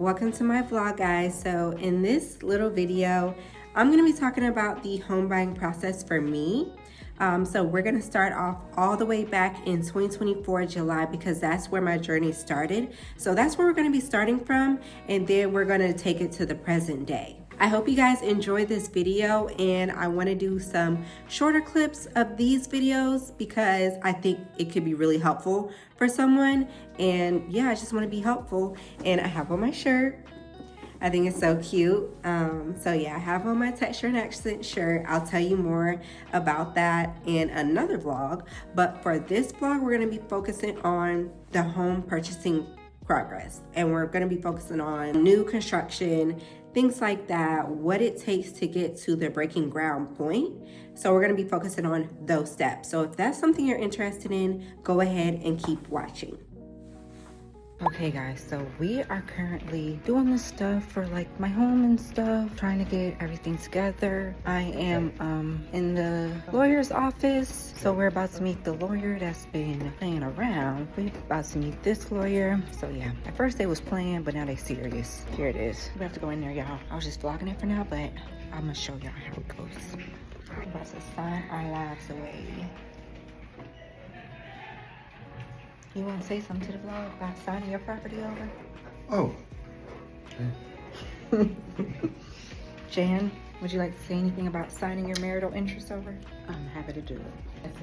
Welcome to my vlog, guys. So in this little video, I'm going to be talking about the home buying process for me. So we're going to start off all the way back in 2024 July, because that's where my journey started. So that's where we're going to be starting from, and then we're going to take it to the present day. I hope you guys enjoyed this video, and I want to do some shorter clips of these videos because I think it could be really helpful for someone. And yeah, I just want to be helpful. And I have on my shirt. I think it's so cute. So yeah, I have on my texture and accent shirt. I'll tell you more about that in another vlog. But for this vlog, we're going to be focusing on the home purchasing progress. And we're going to be focusing on new construction, things like that, what it takes to get to the breaking ground point. So we're going to be focusing on those steps. So if that's something you're interested in, go ahead and keep watching. Okay guys, so we are currently doing this stuff for like my home and stuff, trying to get everything together. I am in the lawyer's office, so we're about to meet the lawyer that's been playing around. We're about to meet this lawyer. So yeah, at first they was playing, but now they serious. Here it is. We have to go in there, y'all. I was just vlogging it for now, but I'm gonna show y'all how it goes. We're about to sign our lives away. You want to say something to the vlog about signing your property over? Oh. Okay. Jan, would you like to say anything about signing your marital interest over? I'm happy to do it.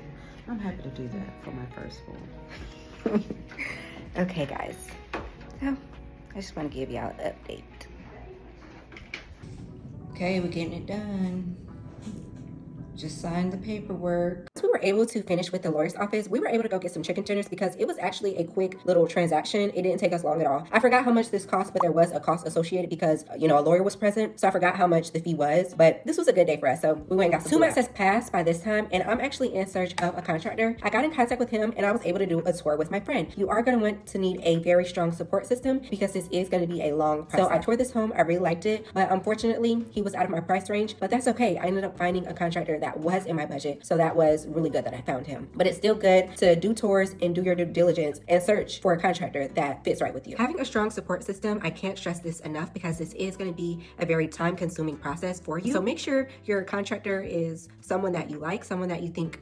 I'm happy to do that for my first one. Okay, guys. So, I just want to give y'all an update. Okay, we're getting it done. Just signed the paperwork. We were able to finish with the lawyer's office. We were able to go get some chicken tenders because it was actually a quick little transaction. It didn't take us long at all. I forgot how much this cost, but there was a cost associated because, you know, a lawyer was present. So I forgot how much the fee was, but this was a good day for us. So we went and got some 2 months has passed by this time, and I'm actually in search of a contractor. I got in contact with him and I was able to do a tour with my friend. You are going to want to need a very strong support system because this is going to be a long process. So I toured this home. I really liked it, but unfortunately he was out of my price range, but that's okay. I ended up finding a contractor that was in my budget. So that was really good that I found him. But it's still good to do tours and do your due diligence and search for a contractor that fits right with you. Having a strong support system, I can't stress this enough because this is going to be a very time-consuming process for you. So make sure your contractor is someone that you like, someone that you think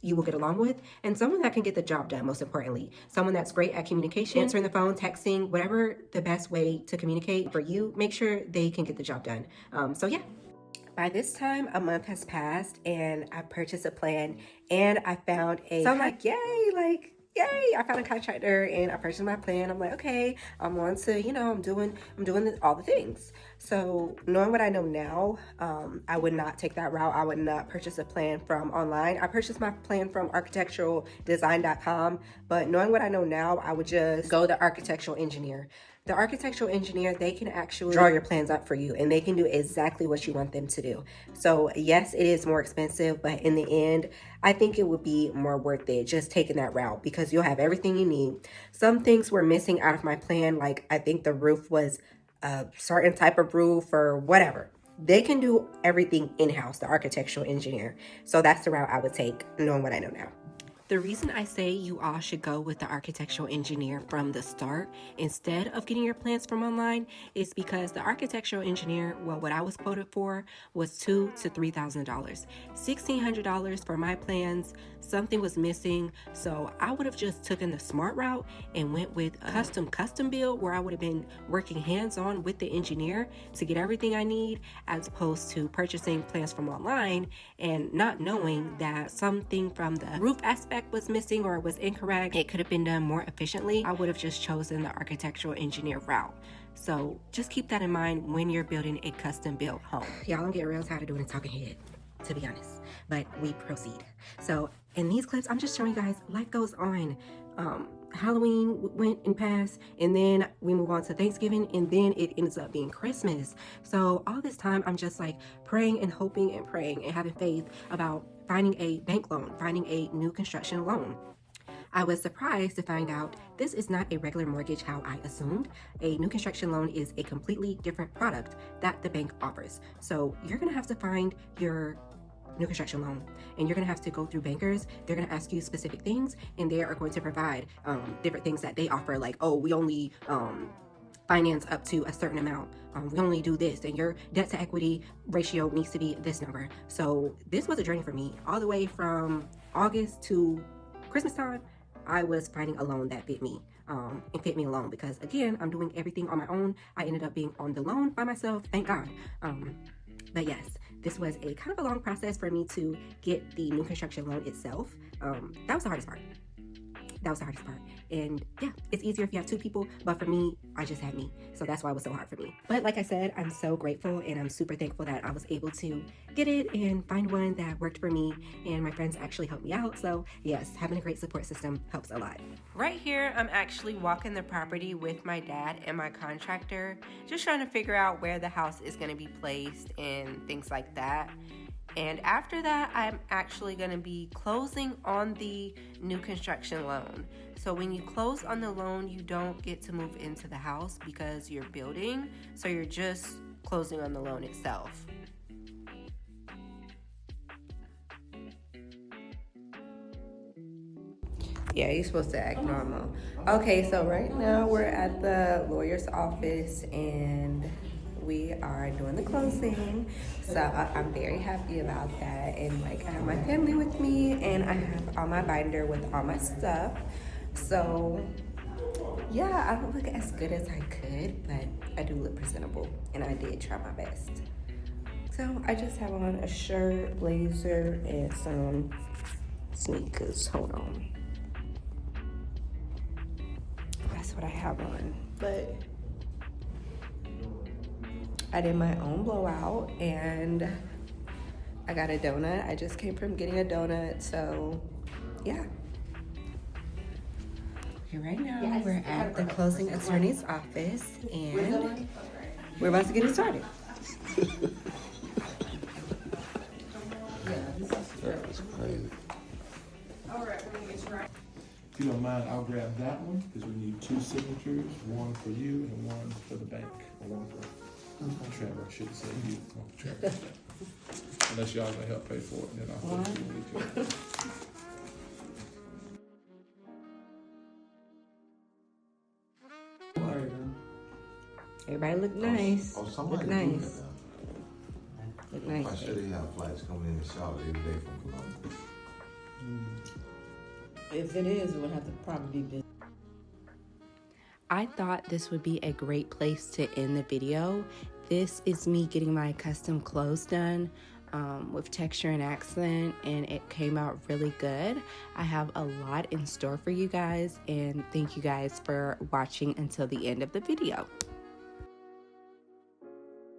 you will get along with, and someone that can get the job done, most importantly. Someone that's great at communication, answering the phone, texting, whatever the best way to communicate for you, make sure they can get the job done. So yeah. By this time, a month has passed and I purchased a plan and I found so I'm like, yay, I found a contractor and I purchased my plan. I'm like, okay, I'm on to, you know, I'm doing all the things. So knowing what I know now, I would not take that route. I would not purchase a plan from online. I purchased my plan from architecturaldesign.com, but knowing what I know now, I would just go the architectural engineer. The architectural engineer, they can actually draw your plans up for you and they can do exactly what you want them to do. So yes, it is more expensive, but in the end, I think it would be more worth it just taking that route because you'll have everything you need. Some things were missing out of my plan, like I think the roof was a certain type of roof or whatever. They can do everything in-house, the architectural engineer. So that's the route I would take, knowing what I know now. The reason I say you all should go with the architectural engineer from the start instead of getting your plans from online is because the architectural engineer, well, what I was quoted for was $2,000 to $3,000. $1,600 for my plans. Something was missing, so I would have just taken the smart route and went with a custom build where I would have been working hands-on with the engineer to get everything I need, as opposed to purchasing plans from online and not knowing that something from the roof aspect was missing or was incorrect. It could have been done more efficiently. I would have just chosen the architectural engineer route. So just keep that in mind when you're building a custom built home. Y'all, I'm getting real tired of doing a talking head, to be honest, but we proceed. So in these clips, I'm just showing you guys life goes on. Halloween went and passed, and then we move on to Thanksgiving, and then it ends up being Christmas. So all this time, I'm just like praying and hoping and praying and having faith about finding a bank loan, finding a new construction loan. I was surprised to find out this is not a regular mortgage how I assumed. A new construction loan is a completely different product that the bank offers. So you're gonna have to find your new construction loan, and you're gonna have to go through bankers. They're gonna ask you specific things, and they are going to provide different things that they offer, like, oh, we only finance up to a certain amount. We only do this, and your debt to equity ratio needs to be this number. So this was a journey for me. All the way from August to Christmas time, I was finding a loan that fit me. And fit me alone, because again, I'm doing everything on my own. I ended up being on the loan by myself, thank God. But yes, this was a kind of a long process for me to get the new construction loan itself. That was the hardest part. That was the hardest part. And yeah, it's easier if you have two people, but for me, I just had me. So that's why it was so hard for me. But like I said, I'm so grateful and I'm super thankful that I was able to get it and find one that worked for me, and my friends actually helped me out. So yes, having a great support system helps a lot. Right here, I'm actually walking the property with my dad and my contractor, just trying to figure out where the house is going to be placed and things like that. And after that, I'm actually going to be closing on the new construction loan. So when you close on the loan, you don't get to move into the house because you're building. So you're just closing on the loan itself. Yeah, you're supposed to act normal. Okay, so right now we're at the lawyer's office and we are doing the closing. So I'm very happy about that. And like, I have my family with me and I have all my binder with all my stuff. So yeah, I don't look as good as I could, but I do look presentable and I did try my best. So I just have on a shirt, blazer, and some sneakers. Hold on. That's what I have on. But I did my own blowout and I got a donut. I just came from getting a donut, so yeah. Okay, right now we're at the closing attorney's office and we're about to get it started. That's crazy. If you don't mind, I'll grab that one, because we need two signatures, one for you and one for the bank, or one for Trevor, I should say you, one for Trevor. Unless y'all gonna help pay for it, then I'll put you in each. Everybody look nice. Oh, somebody Look do that nice. now. Look nice. I sure they have flights coming in the Charlotte every day from Columbus. If it is, it would have to probably be business. I thought this would be a great place to end the video. This is me getting my custom clothes done with texture and accent, and it came out really good. I have a lot in store for you guys, and thank you guys for watching until the end of the video.